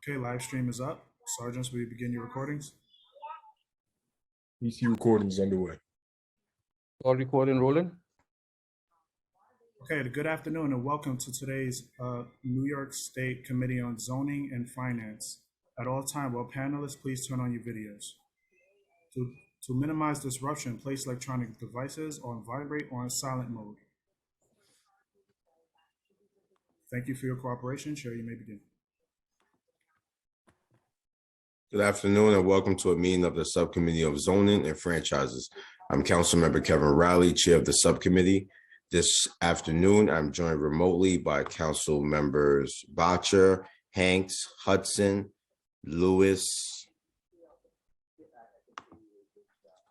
Okay, live stream is up. Sergeants, will you begin your recordings? PC recordings underway. All recording rolling. Okay, good afternoon and welcome to today's New York State Committee on Zoning and Finance. At all times, all panelists, please turn on your videos. To minimize disruption, place electronic devices on vibrate or in silent mode. Thank you for your cooperation. Chair, you may begin. Good afternoon and welcome to a meeting of the Subcommittee of Zoning and Franchises. I'm Councilmember Kevin Riley, Chair of the Subcommittee. This afternoon, I'm joined remotely by Council members Boucher, Hanks, Hudson, Lewis.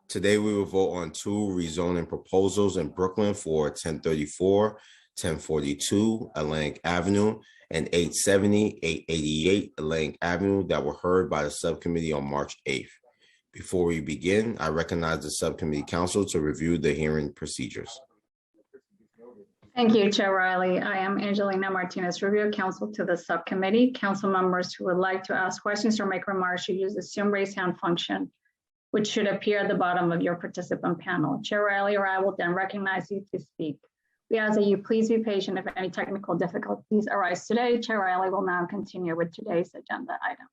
Today, we will vote on two rezoning proposals in Brooklyn for 1034, 1042 Atlantic Avenue and 870, 888 Atlantic Avenue that were heard by the subcommittee on March 8th. Before we begin, I recognize the subcommittee counsel to review the hearing procedures. Thank you, Chair Riley. I am Angelina Martinez Rubio, counsel to the subcommittee. Council members who would like to ask questions or make remarks should use the Zoom raise hand function, which should appear at the bottom of your participant panel. Chair Riley or I will then recognize you to speak. We ask that you please be patient if any technical difficulties arise today. Chair Riley will now continue with today's agenda items.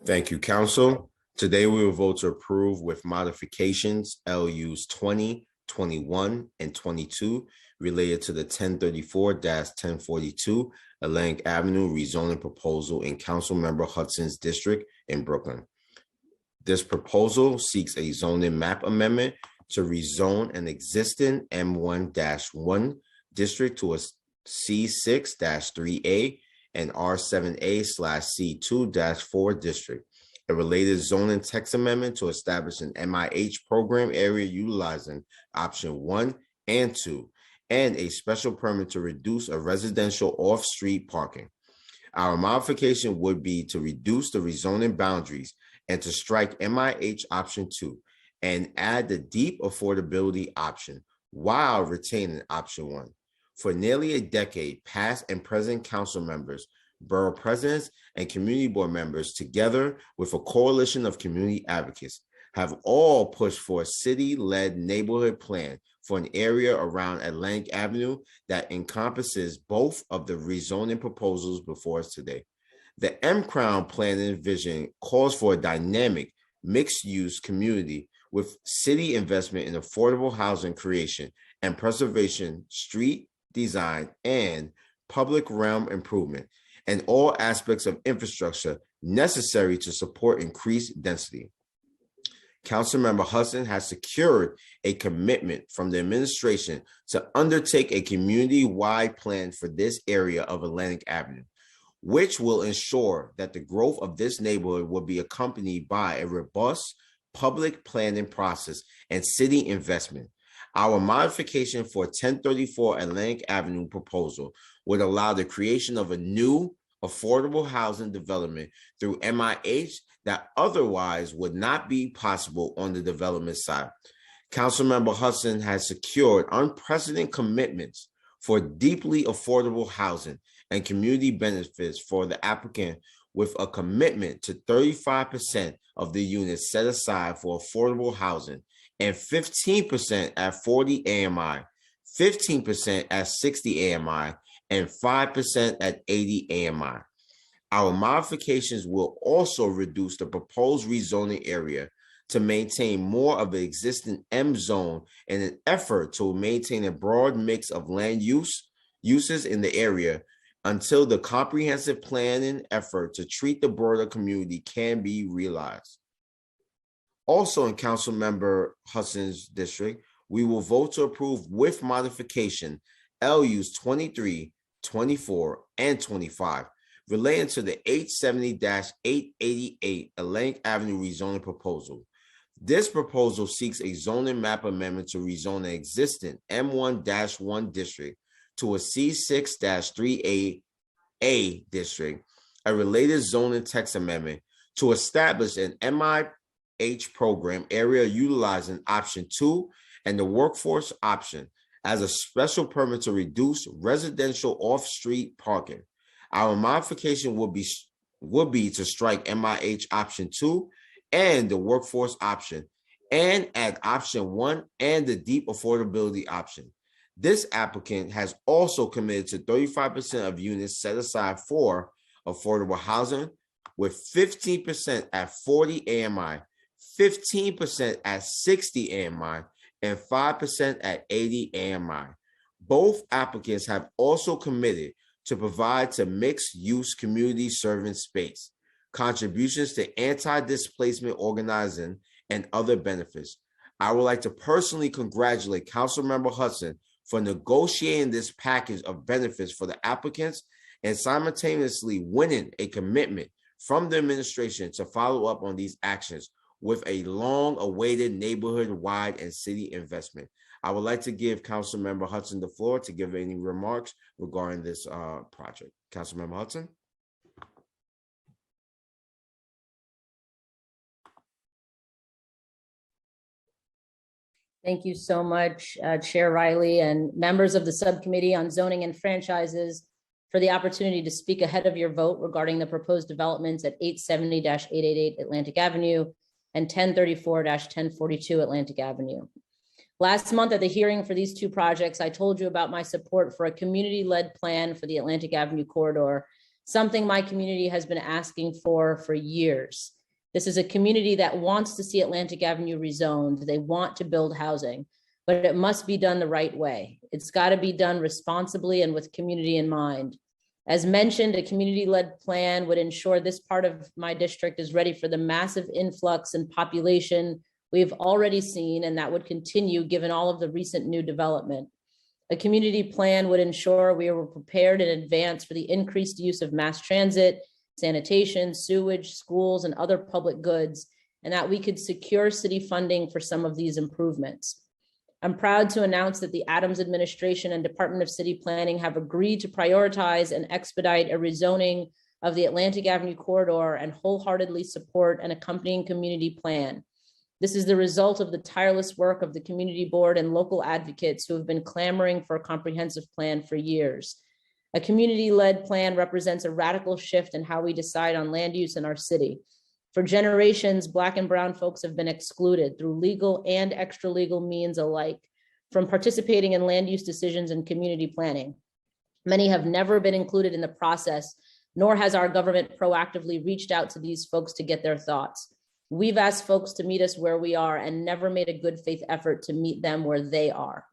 Thank you, counsel. Today we will vote to approve with modifications LUs 20, 21, and 22 related to the 1034-1042 Atlantic Avenue rezoning proposal in Councilmember Hudson's district in Brooklyn. This proposal seeks a zoning map amendment to rezone an existing M1-1 district to a C6-3A and R7A/C2-4 district. A related zoning text amendment to establish an MIH program area utilizing option 1 and 2, and a special permit to reduce a residential off-street parking. Our modification would be to reduce the rezoning boundaries and to strike MIH option 2 and add the deep affordability option while retaining option 1. For nearly a decade, past and present council members, borough presidents, and community board members, together with a coalition of community advocates, have all pushed for a city-led neighborhood plan for an area around Atlantic Avenue that encompasses both of the rezoning proposals before us today. The M-Crown planning vision calls for a dynamic, mixed-use community with city investment in affordable housing creation and preservation, street design, and public realm improvement, and all aspects of infrastructure necessary to support increased density. Councilmember Hudson has secured a commitment from the administration to undertake a community-wide plan for this area of Atlantic Avenue, which will ensure that the growth of this neighborhood will be accompanied by a robust public planning process and city investment. Our modification for 1034 Atlantic Avenue proposal would allow the creation of a new affordable housing development through MIH that otherwise would not be possible on the development side. Councilmember Hudson has secured unprecedented commitments for deeply affordable housing and community benefits for the applicant, with a commitment to 35% of the units set aside for affordable housing and 15% at 40 AMI, 15% at 60 AMI, and 5% at 80 AMI. Our modifications will also reduce the proposed rezoning area to maintain more of the existing M zone in an effort to maintain a broad mix of land uses in the area until the comprehensive planning effort to treat the broader community can be realized. Also in Councilmember Hudson's district, we will vote to approve with modification LUs 23, 24, and 25 relating to the 870-888 Atlantic Avenue rezoning proposal. This proposal seeks a zoning map amendment to rezone an existing M1-1 district to a C6-3A district, a related zoning text amendment to establish an MIH program area utilizing option 2 and the workforce option as a special permit to reduce residential off-street parking. Our modification will be would be to strike MIH option 2 and the workforce option, and add option 1 and the deep affordability option. This applicant has also committed to 35% of units set aside for affordable housing, with 15% at 40 AMI, 15% at 60 AMI, and 5% at 80 AMI. Both applicants have also committed to provide to mixed-use community serving space, contributions to anti-displacement organizing, and other benefits. I would like to personally congratulate Councilmember Hudson for negotiating this package of benefits for the applicants and simultaneously winning a commitment from the administration to follow up on these actions with a long-awaited neighborhood-wide and city investment. I would like to give Councilmember Hudson the floor to give any remarks regarding this project. Councilmember Hudson. Thank you so much, Chair Riley and members of the Subcommittee on Zoning and Franchises for the opportunity to speak ahead of your vote regarding the proposed developments at 870-888 Atlantic Avenue and 1034-1042 Atlantic Avenue. Last month at the hearing for these two projects, I told you about my support for a community-led plan for the Atlantic Avenue corridor, something my community has been asking for years. This is a community that wants to see Atlantic Avenue rezoned. They want to build housing, but it must be done the right way. It's got to be done responsibly and with community in mind. As mentioned, a community-led plan would ensure this part of my district is ready for the massive influx in population we've already seen, and that would continue given all of the recent new development. A community plan would ensure we were prepared in advance for the increased use of mass transit, sanitation, sewage, schools, and other public goods, and that we could secure city funding for some of these improvements. I'm proud to announce that the Adams administration and Department of City Planning have agreed to prioritize and expedite a rezoning of the Atlantic Avenue corridor and wholeheartedly support an accompanying community plan. This is the result of the tireless work of the community board and local advocates who have been clamoring for a comprehensive plan for years. A community-led plan represents a radical shift in how we decide on land use in our city. For generations, Black and brown folks have been excluded through legal and extra-legal means alike from participating in land use decisions and community planning. Many have never been included in the process, nor has our government proactively reached out to these folks to get their thoughts. We've asked folks to meet us where we are and never made a good faith effort to meet them where they are.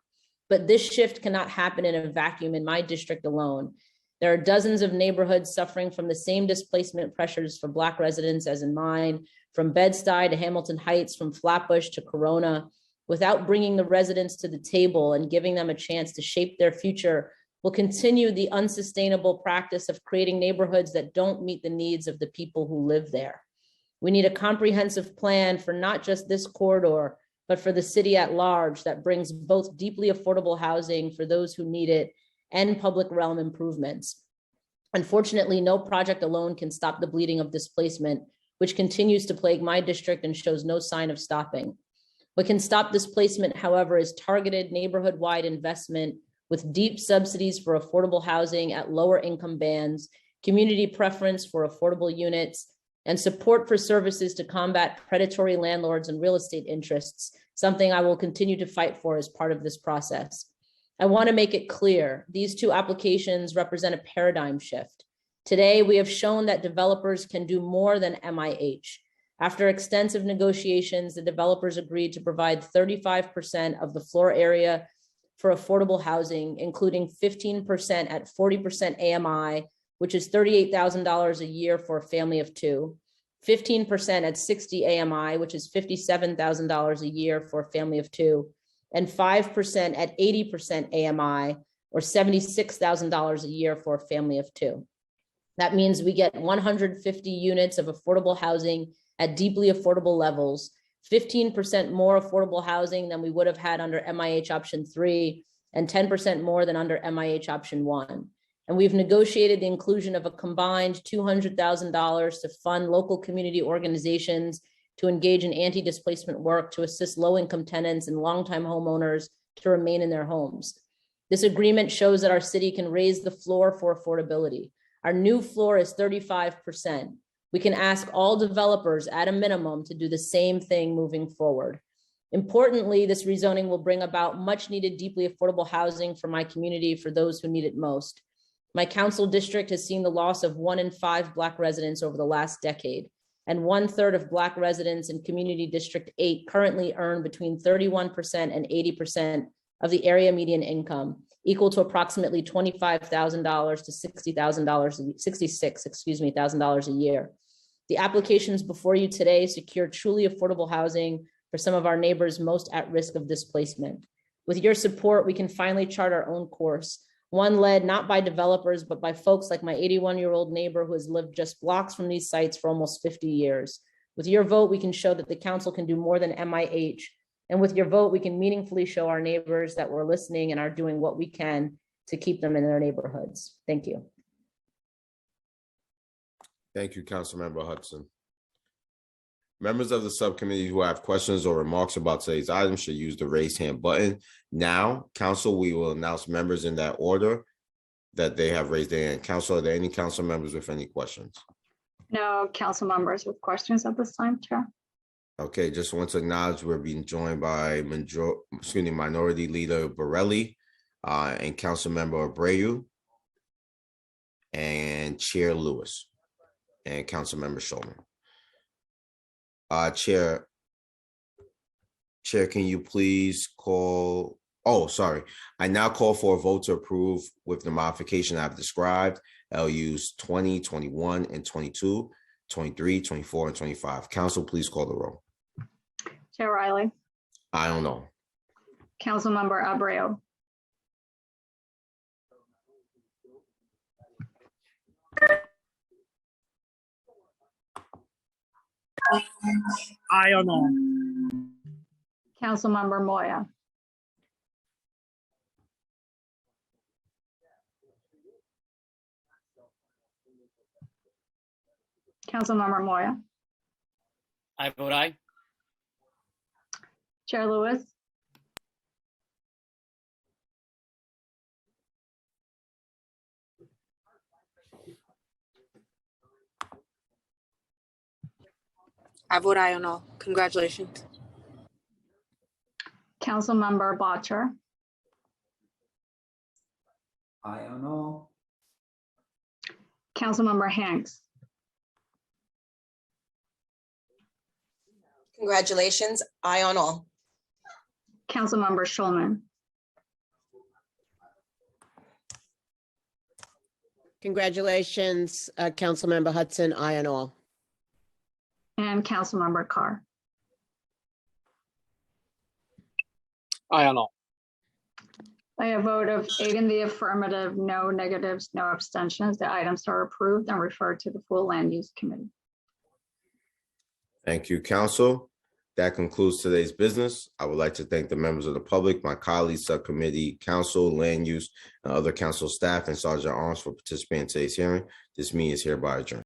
But this shift cannot happen in a vacuum in my district alone. There are dozens of neighborhoods suffering from the same displacement pressures for Black residents as in mine, from Bed-Stuy to Hamilton Heights, from Flatbush to Corona. Without bringing the residents to the table and giving them a chance to shape their future, will continue the unsustainable practice of creating neighborhoods that don't meet the needs of the people who live there. We need a comprehensive plan for not just this corridor, but for the city at large that brings both deeply affordable housing for those who need it and public realm improvements. Unfortunately, no project alone can stop the bleeding of displacement, which continues to plague my district and shows no sign of stopping. What can stop displacement, however, is targeted neighborhood-wide investment with deep subsidies for affordable housing at lower income bands, community preference for affordable units, and support for services to combat predatory landlords and real estate interests, something I will continue to fight for as part of this process. I want to make it clear, these two applications represent a paradigm shift. Today, we have shown that developers can do more than MIH. After extensive negotiations, the developers agreed to provide 35% of the floor area for affordable housing, including 15% at 40% AMI, which is $38,000 a year for a family of two, 15% at 60 AMI, which is $57,000 a year for a family of two, and 5% at 80% AMI, or $76,000 a year for a family of two. That means we get 150 units of affordable housing at deeply affordable levels, 15% more affordable housing than we would have had under MIH option 3, and 10% more than under MIH option 1. And we've negotiated the inclusion of a combined $200,000 to fund local community organizations to engage in anti-displacement work to assist low-income tenants and longtime homeowners to remain in their homes. This agreement shows that our city can raise the floor for affordability. Our new floor is 35%. We can ask all developers at a minimum to do the same thing moving forward. Importantly, this rezoning will bring about much needed, deeply affordable housing for my community for those who need it most. My council district has seen the loss of 1 in 5 Black residents over the last decade, and 1/3 of Black residents in Community District 8 currently earn between 31% and 80% of the area median income, equal to approximately $25,000 to $66,000 a year. The applications before you today secure truly affordable housing for some of our neighbors most at risk of displacement. With your support, we can finally chart our own course, one led not by developers, but by folks like my 81-year-old neighbor who has lived just blocks from these sites for almost 50 years. With your vote, we can show that the council can do more than MIH. And with your vote, we can meaningfully show our neighbors that we're listening and are doing what we can to keep them in their neighborhoods. Thank you. Thank you, Councilmember Hudson. Members of the subcommittee who have questions or remarks about today's item should use the raise hand button. Now, council, we will announce members in that order that they have raised their hand. Council, are there any council members with any questions? No council members with questions at this time, Chair. Okay, just want to acknowledge we're being joined by Minority Leader Borelli and Councilmember Abreu and Chair Lewis and Councilmember Shulman. Chair, can you please call? Oh, sorry. I now call for a vote to approve with the modification I've described. LUs 20, 21, and 22, 23, 24, and 25. Council, please call the roll. Chair Riley, I don't know. Councilmember Abreu, I don't know. Councilmember Moya, Councilmember Moya, I vote aye. Chair Lewis, I vote aye on all. Congratulations. Councilmember Botcher, I don't know. Councilmember Hanks, Congratulations, aye on all. Councilmember Shulman, Congratulations, Councilmember Hudson, aye on all. and Councilmember Carr. Aye on all. By a vote of 8 in the affirmative, no negatives, no abstentions, the items are approved and referred to the full Land Use Committee. Thank you, Council. That concludes today's business. I would like to thank the members of the public, my colleagues, subcommittee, council, land use, and other council staff and Sergeant Arms for participating in today's hearing. This meeting is hereby adjourned.